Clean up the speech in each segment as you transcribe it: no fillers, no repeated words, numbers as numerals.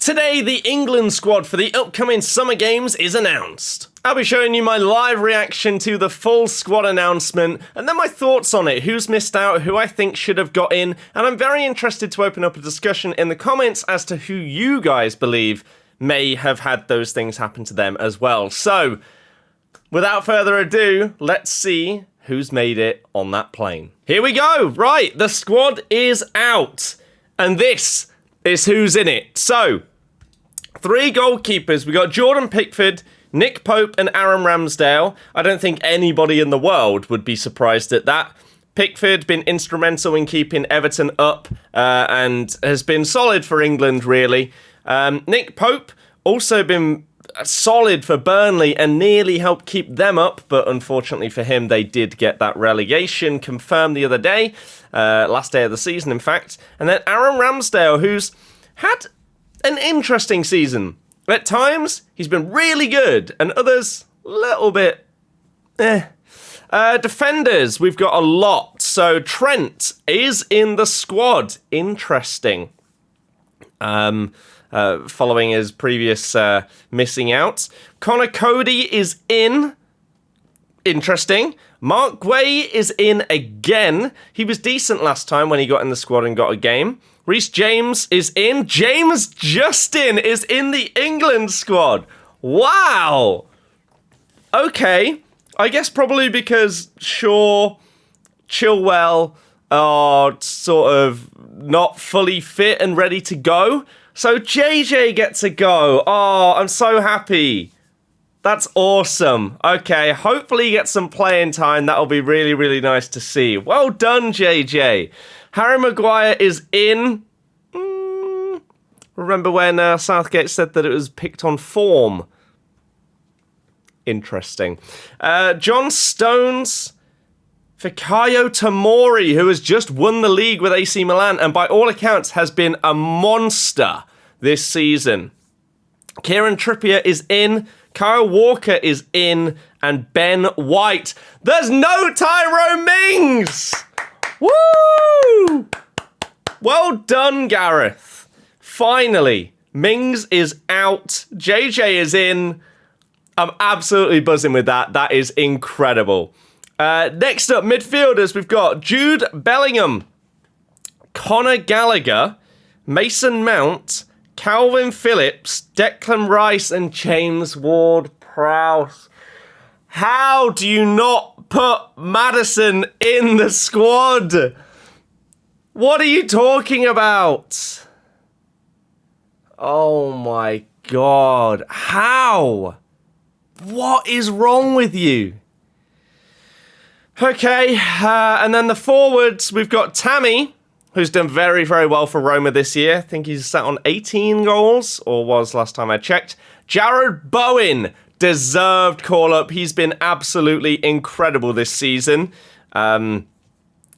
Today, the England squad for the upcoming Summer Games is announced. I'll be showing you my live reaction to the full squad announcement, and then my thoughts on it, who's missed out, who I think should have got in, and I'm very interested to open up a discussion in the comments as to who you guys believe may have had those things happen to them as well. So, without further ado, let's see who's made it on that plane. Here we go! Right, the squad is out, and this is who's in it. So, 3 goalkeepers. We got Jordan Pickford, Nick Pope and Aaron Ramsdale. I don't think anybody in the world would be surprised at that. Pickford been instrumental in keeping Everton up and has been solid for England, really. Nick Pope also been solid for Burnley and nearly helped keep them up, but unfortunately for him, they did get that relegation confirmed the other day, last day of the season, in fact. And then Aaron Ramsdale, who's had an interesting season. At times, he's been really good, and others, a little bit, defenders, we've got a lot. So Trent is in the squad. Interesting. Following his previous missing out. Connor Cody is in. Interesting. Mark Guay is in again. He was decent last time when he got in the squad and got a game. Reece James is in. James Justin is in the England squad. Wow. Okay. I guess probably because Shaw, Chilwell are sort of not fully fit and ready to go. So JJ gets a go. Oh, I'm so happy. That's awesome. Okay, hopefully he gets some playing time. That'll be really, really nice to see. Well done, JJ. Harry Maguire is in. Remember when Southgate said that it was picked on form? Interesting. John Stones. Fikayo Tomori, who has just won the league with AC Milan and by all accounts has been a monster this season. Kieran Trippier is in. Kyle Walker is in. And Ben White. There's no Tyrone Mings! Woo! Well done, Gareth. Finally, Mings is out. JJ is in. I'm absolutely buzzing with that. That is incredible. Next up, midfielders, we've got Jude Bellingham, Conor Gallagher, Mason Mount, Calvin Phillips, Declan Rice, and James Ward-Prowse. How do you not put Maddison in the squad? What are you talking about? Oh my God. How? What is wrong with you? Okay, and then the forwards, we've got Tammy, who's done very, very well for Roma this year. I think he's sat on 18 goals, or was last time I checked. Jared Bowen, deserved call-up. He's been absolutely incredible this season. Even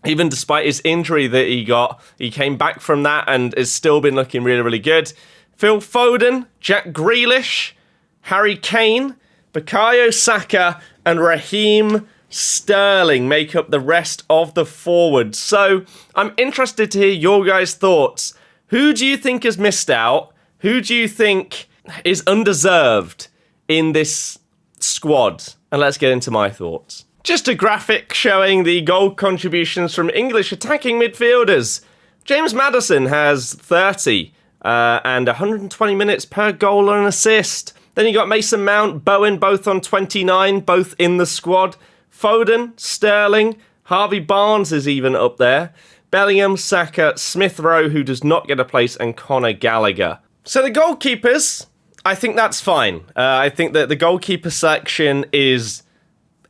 despite his injury that he got, he came back from that and has still been looking really, really good. Phil Foden, Jack Grealish, Harry Kane, Bukayo Saka, and Raheem Sterling make up the rest of the forwards. So I'm interested to hear your guys' thoughts. Who do you think has missed out? Who do you think is undeserved in this squad? And let's get into my thoughts. Just a graphic showing the goal contributions from English attacking midfielders. James Maddison has 30 and 120 minutes per goal and assist. Then you got Mason Mount, Bowen, both on 29, both in the squad. Foden, Sterling, Harvey Barnes is even up there. Bellingham, Saka, Smith Rowe, who does not get a place, and Conor Gallagher. So the goalkeepers, I think that's fine. I think that the goalkeeper selection is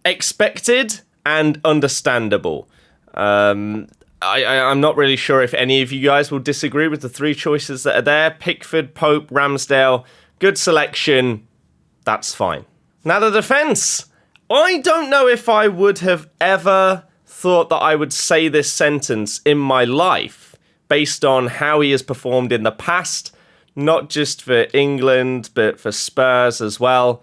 expected and understandable. I'm not really sure if any of you guys will disagree with the 3 choices that are there. Pickford, Pope, Ramsdale, good selection. That's fine. Now the defence. I don't know if I would have ever thought that I would say this sentence in my life based on how he has performed in the past, not just for England, but for Spurs as well.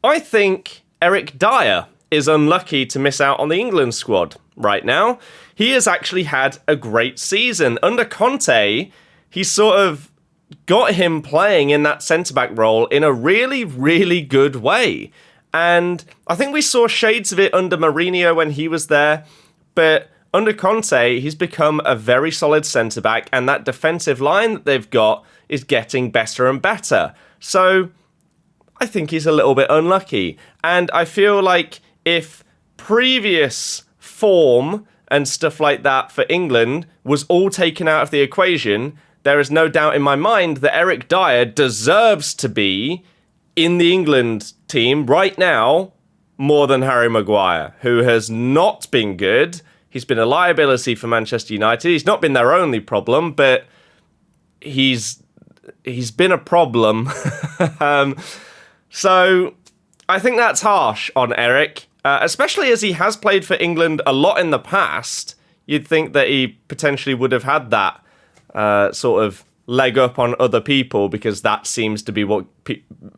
I think Eric Dyer is unlucky to miss out on the England squad right now. He has actually had a great season. Under Conte, he sort of got him playing in that centre-back role in a really, really good way. And I think we saw shades of it under Mourinho when he was there, but under Conte, he's become a very solid centre-back, and that defensive line that they've got is getting better and better. So I think he's a little bit unlucky. And I feel like if previous form and stuff like that for England was all taken out of the equation, there is no doubt in my mind that Eric Dyer deserves to be in the England team right now more than Harry Maguire, who has not been good. He's been a liability for Manchester United. He's not been their only problem, but he's been a problem. So I think that's harsh on Eric, especially as he has played for England a lot in the past. You'd think that he potentially would have had that sort of leg up on other people, because that seems to be what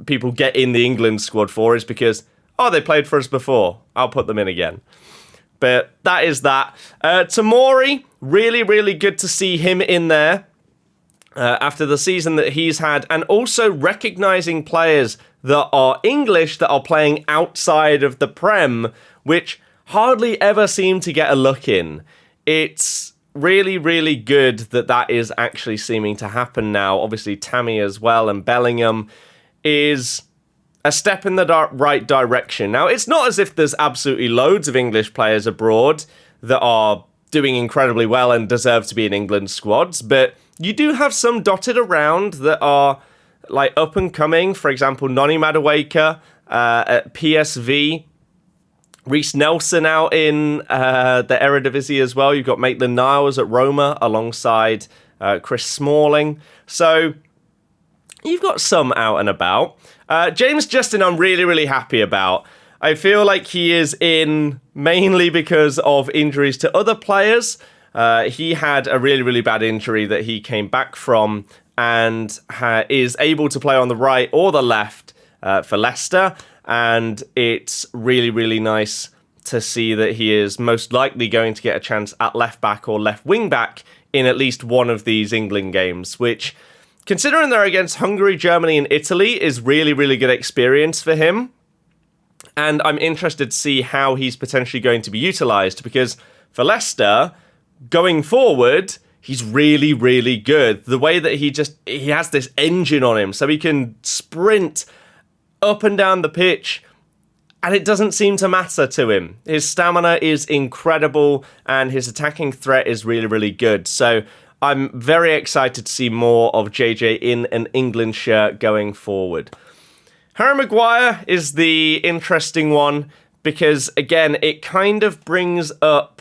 people get in the England squad for, is because, oh, they played for us before, I'll put them in again. But that is that. Tomori, really, really good to see him in there after the season that he's had, and also recognising players that are English that are playing outside of the Prem, which hardly ever seem to get a look in. It's really, really good that that is actually seeming to happen now. Obviously, Tammy as well, and Bellingham is a step in the right direction. Now, it's not as if there's absolutely loads of English players abroad that are doing incredibly well and deserve to be in England squads, but you do have some dotted around that are like up and coming. For example, Noni Madueke at PSV. Reece Nelson out in the Eredivisie as well. You've got Maitland-Niles at Roma alongside Chris Smalling. So you've got some out and about. James Justin, I'm really, really happy about. I feel like he is in mainly because of injuries to other players. He had a really, really bad injury that he came back from, and is able to play on the right or the left for Leicester. And it's really, really nice to see that he is most likely going to get a chance at left back or left wing back in at least one of these England games, which, considering they're against Hungary, Germany and Italy, is really, really good experience for him. And I'm interested to see how he's potentially going to be utilised, because for Leicester, going forward, he's really, really good. The way that he has this engine on him, so he can sprint up and down the pitch, and it doesn't seem to matter to him. His stamina is incredible, and his attacking threat is really, really good. So I'm very excited to see more of JJ in an England shirt going forward. Harry Maguire is the interesting one, because, again, it kind of brings up,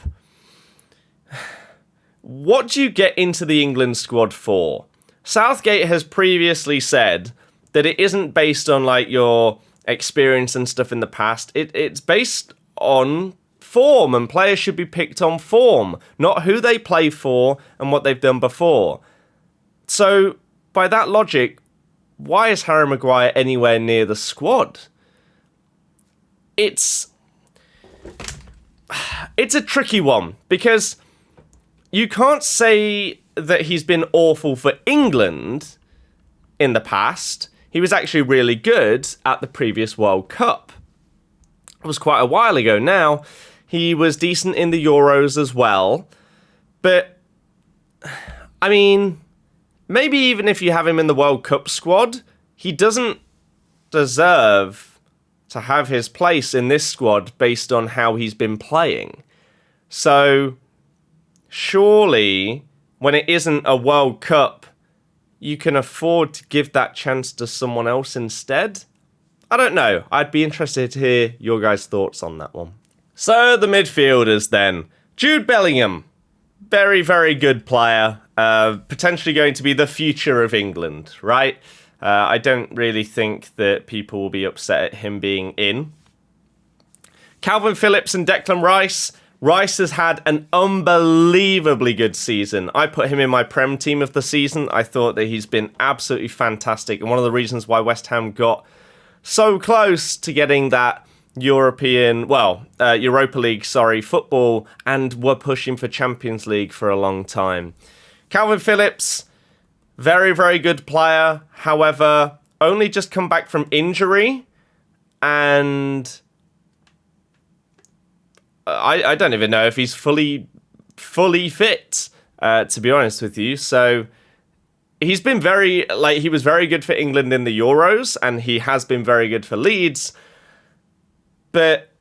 what do you get into the England squad for? Southgate has previously said that it isn't based on like your experience and stuff in the past. It's based on form, and players should be picked on form, not who they play for and what they've done before. So by that logic, why is Harry Maguire anywhere near the squad? It's a tricky one, because you can't say that he's been awful for England in the past. He was actually really good at the previous World Cup. It was quite a while ago now. He was decent in the Euros as well. But, I mean, maybe even if you have him in the World Cup squad, he doesn't deserve to have his place in this squad based on how he's been playing. So, surely, when it isn't a World Cup, you can afford to give that chance to someone else instead? I don't know. I'd be interested to hear your guys' thoughts on that one. So, the midfielders then. Jude Bellingham. Very, very good player. Potentially going to be the future of England, right? I don't really think that people will be upset at him being in. Calvin Phillips and Declan Rice. Rice has had an unbelievably good season. I put him in my Prem team of the season. I thought that he's been absolutely fantastic, and one of the reasons why West Ham got so close to getting that Europa League, football, and were pushing for Champions League for a long time. Calvin Phillips, Very, very good player. However, only just come back from injury. And I don't even know if he's fully fit, to be honest with you. So he's been he was very good for England in the Euros, and he has been very good for Leeds. But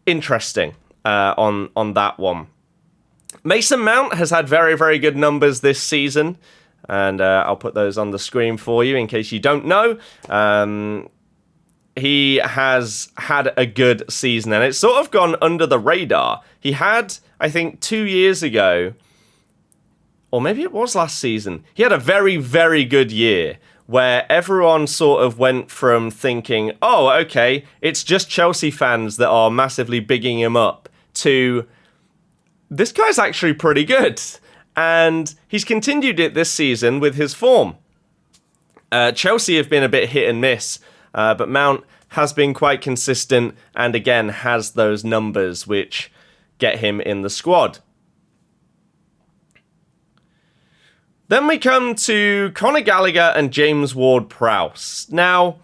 interesting on that one. Mason Mount has had very, very good numbers this season, and I'll put those on the screen for you in case you don't know. He has had a good season, and it's sort of gone under the radar. He had, I think, 2 years ago, or maybe it was last season, he had a very, very good year where everyone sort of went from thinking, oh, okay, it's just Chelsea fans that are massively bigging him up, to this guy's actually pretty good. And he's continued it this season with his form. Chelsea have been a bit hit and miss, but Mount has been quite consistent and again has those numbers which get him in the squad. Then we come to Conor Gallagher and James Ward-Prowse. Now,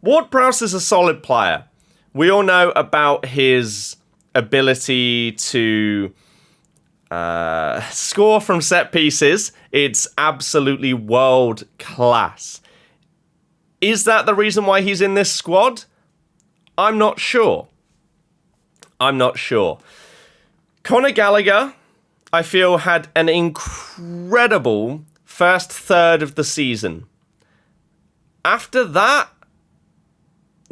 Ward-Prowse is a solid player. We all know about his ability to score from set pieces. It's absolutely world class. Is that the reason why he's in this squad? I'm not sure. Conor Gallagher, I feel, had an incredible first third of the season. After that,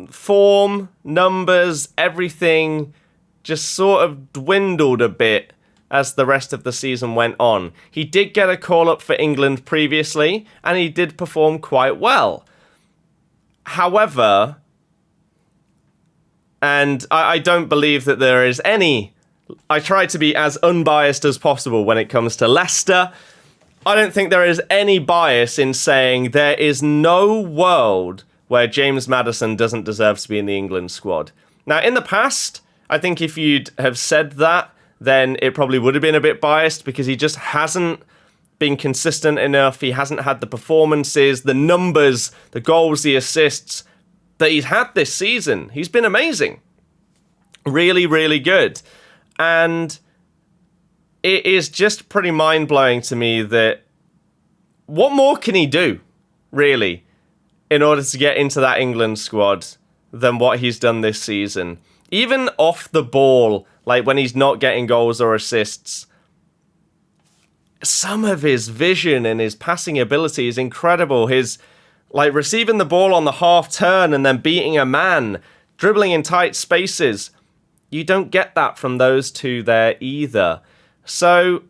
form, numbers, everything just sort of dwindled a bit as the rest of the season went on. He did get a call-up for England previously, and he did perform quite well. However, and I don't believe that there is any... I try to be as unbiased as possible when it comes to Leicester. I don't think there is any bias in saying there is no world where James Maddison doesn't deserve to be in the England squad. Now, in the past, I think if you'd have said that, then it probably would have been a bit biased because he just hasn't been consistent enough. He hasn't had the performances, the numbers, the goals, the assists that he's had this season. He's been amazing. Really, really good. And it is just pretty mind-blowing to me that what more can he do, really, in order to get into that England squad than what he's done this season? Even off the ball, like when he's not getting goals or assists, some of his vision and his passing ability is incredible. His, like, receiving the ball on the half turn and then beating a man, dribbling in tight spaces. You don't get that from those two there either. So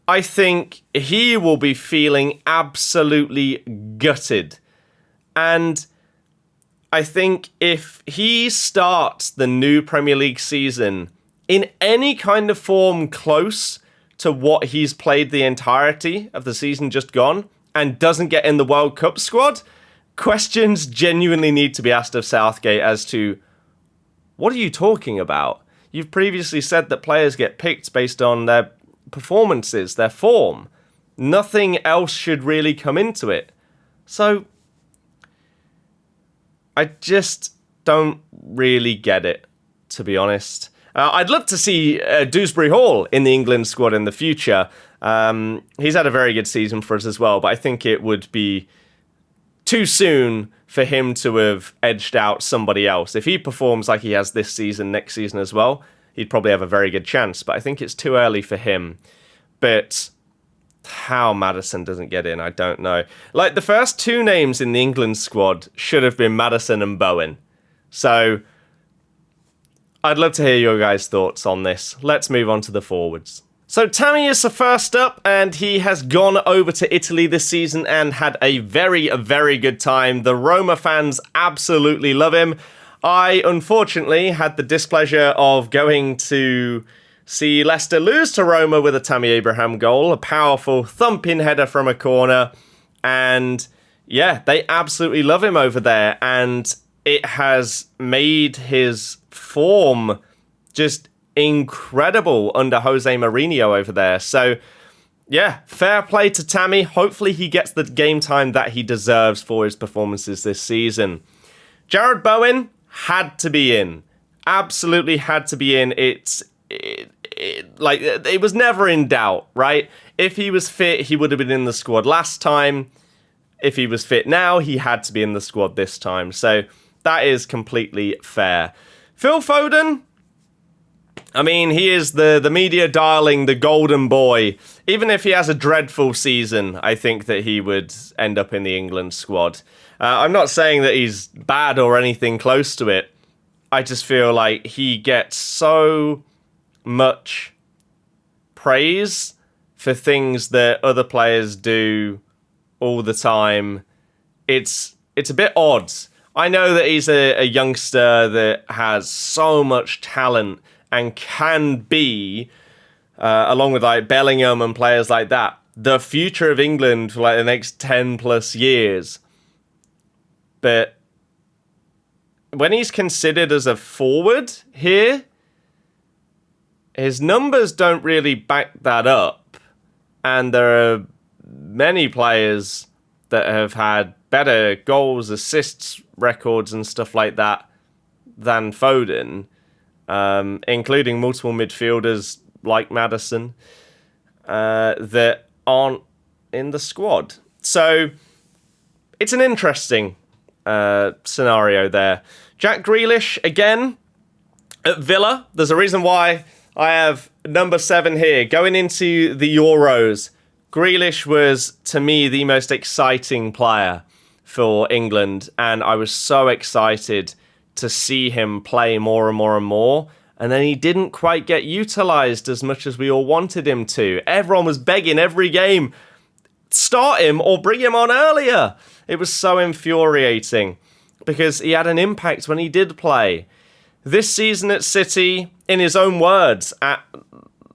I think he will be feeling absolutely gutted. And I think if he starts the new Premier League season in any kind of form close to what he's played the entirety of the season just gone and doesn't get in the World Cup squad, questions genuinely need to be asked of Southgate as to, what are you talking about? You've previously said that players get picked based on their performances, their form. Nothing else should really come into it. So I just don't really get it, to be honest. I'd love to see Dewsbury Hall in the England squad in the future. He's had a very good season for us as well, but I think it would be too soon for him to have edged out somebody else. If he performs like he has this season, next season as well, he'd probably have a very good chance, but I think it's too early for him. But how Maddison doesn't get in, I don't know. Like, the first two names in the England squad should have been Maddison and Bowen. So I'd love to hear your guys' thoughts on this. Let's move on to the forwards. So Tammy is the first up, and he has gone over to Italy this season and had a very, very good time. The Roma fans absolutely love him. I, unfortunately, had the displeasure of going to see Leicester lose to Roma with a Tammy Abraham goal, a powerful thumping header from a corner, and yeah, they absolutely love him over there, and it has made his form just incredible under Jose Mourinho over there. So yeah, fair play to Tammy. Hopefully he gets the game time that he deserves for his performances this season. Jarrod Bowen had to be in. Absolutely had to be in. It was never in doubt, right? If he was fit, he would have been in the squad last time. If he was fit now, he had to be in the squad this time. So that is completely fair. Phil Foden, I mean, he is the media darling, the golden boy. Even if he has a dreadful season, I think that he would end up in the England squad. I'm not saying that he's bad or anything close to it. I just feel like he gets so much praise for things that other players do all the time. It's a bit odd. I know that he's a youngster that has so much talent and can be, along with like Bellingham and players like that, the future of England for like the next 10 plus years. But when he's considered as a forward here, his numbers don't really back that up. And there are many players that have had better goals, assists, records and stuff like that than Foden, including multiple midfielders like Maddison that aren't in the squad. So it's an interesting scenario there. Jack Grealish, again, at Villa. There's a reason why I have number 7 here. Going into the Euros, Grealish was, to me, the most exciting player for England, and I was so excited to see him play more and more and more, and then he didn't quite get utilised as much as we all wanted him to. Everyone was begging every game, start him or bring him on earlier. It was so infuriating because he had an impact when he did play. This season at City, in his own words, at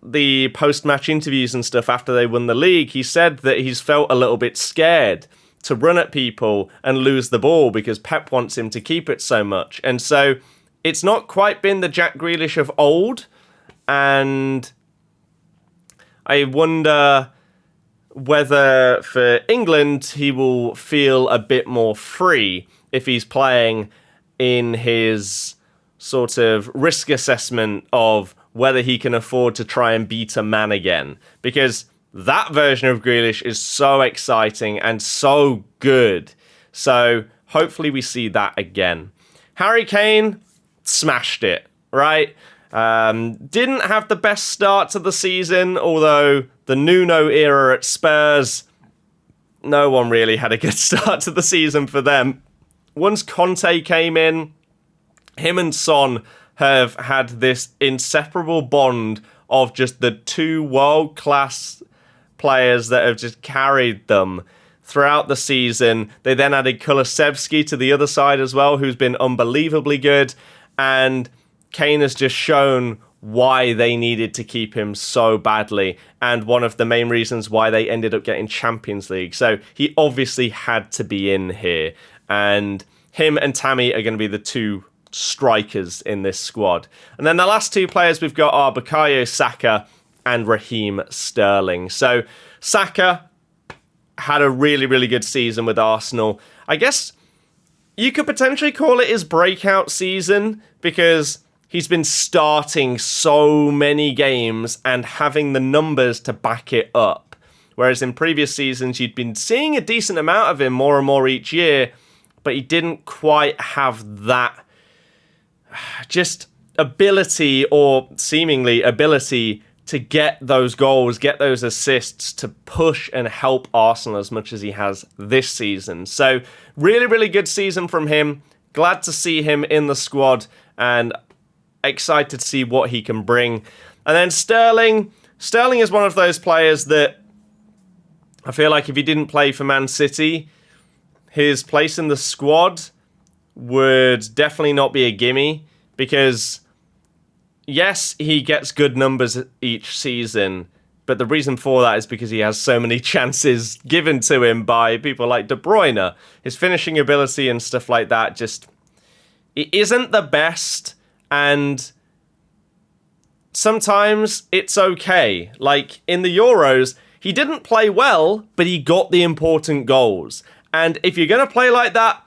the post-match interviews and stuff after they won the league, he said that he's felt a little bit scared to run at people and lose the ball because Pep wants him to keep it so much. And so it's not quite been the Jack Grealish of old. And I wonder whether for England he will feel a bit more free if he's playing in his sort of risk assessment of whether he can afford to try and beat a man again. Because that version of Grealish is so exciting and so good. So hopefully we see that again. Harry Kane smashed it, right? Didn't have the best start to the season, although the Nuno era at Spurs, no one really had a good start to the season for them. Once Conte came in, him and Son have had this inseparable bond of just the two world-class players that have just carried them throughout the season. They then added Kulusevski to the other side as well, who's been unbelievably good. And Kane has just shown why they needed to keep him so badly, and one of the main reasons why they ended up getting Champions League. So he obviously had to be in here. And him and Tammy are going to be the two strikers in this squad. And then the last two players we've got are Bukayo Saka and Raheem Sterling. So Saka had a really, really good season with Arsenal. I guess you could potentially call it his breakout season because he's been starting so many games and having the numbers to back it up. Whereas in previous seasons, you'd been seeing a decent amount of him more and more each year, but he didn't quite have that just ability or seemingly ability to get those goals, get those assists, to push and help Arsenal as much as he has this season. So really, really good season from him. Glad to see him in the squad and excited to see what he can bring. And then Sterling. Sterling is one of those players that I feel like if he didn't play for Man City, his place in the squad would definitely not be a gimme, because yes, he gets good numbers each season, but the reason for that is because he has so many chances given to him by people like De Bruyne. His finishing ability and stuff like that just, it isn't the best, and sometimes it's okay. Like in the Euros, he didn't play well, but he got the important goals. And if you're going to play like that,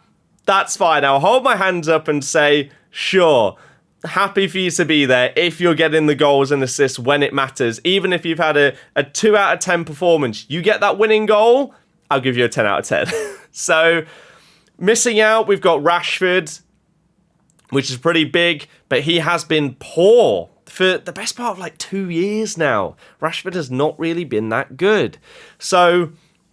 that's fine. I'll hold my hands up and say, sure, happy for you to be there if you're getting the goals and assists when it matters. Even if you've had a 2 out of 10 performance, you get that winning goal, I'll give you a 10 out of 10. So, missing out, we've got Rashford, which is pretty big, but he has been poor for the best part of like 2 years now. Rashford has not really been that good. So,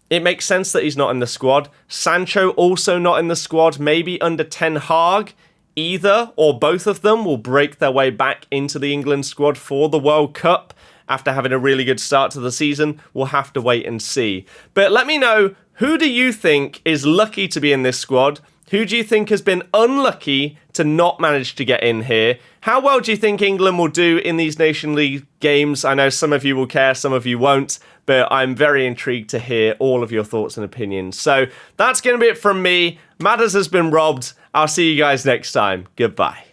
it makes sense that he's not in the squad. Sancho also not in the squad, maybe under Ten Hag. Either or both of them will break their way back into the England squad for the World Cup after having a really good start to the season. We'll have to wait and see. But let me know, who do you think is lucky to be in this squad? Who do you think has been unlucky to not manage to get in here? How well do you think England will do in these Nation League games? I know some of you will care, some of you won't, but I'm very intrigued to hear all of your thoughts and opinions. So that's going to be it from me. Matters has been robbed. I'll see you guys next time. Goodbye.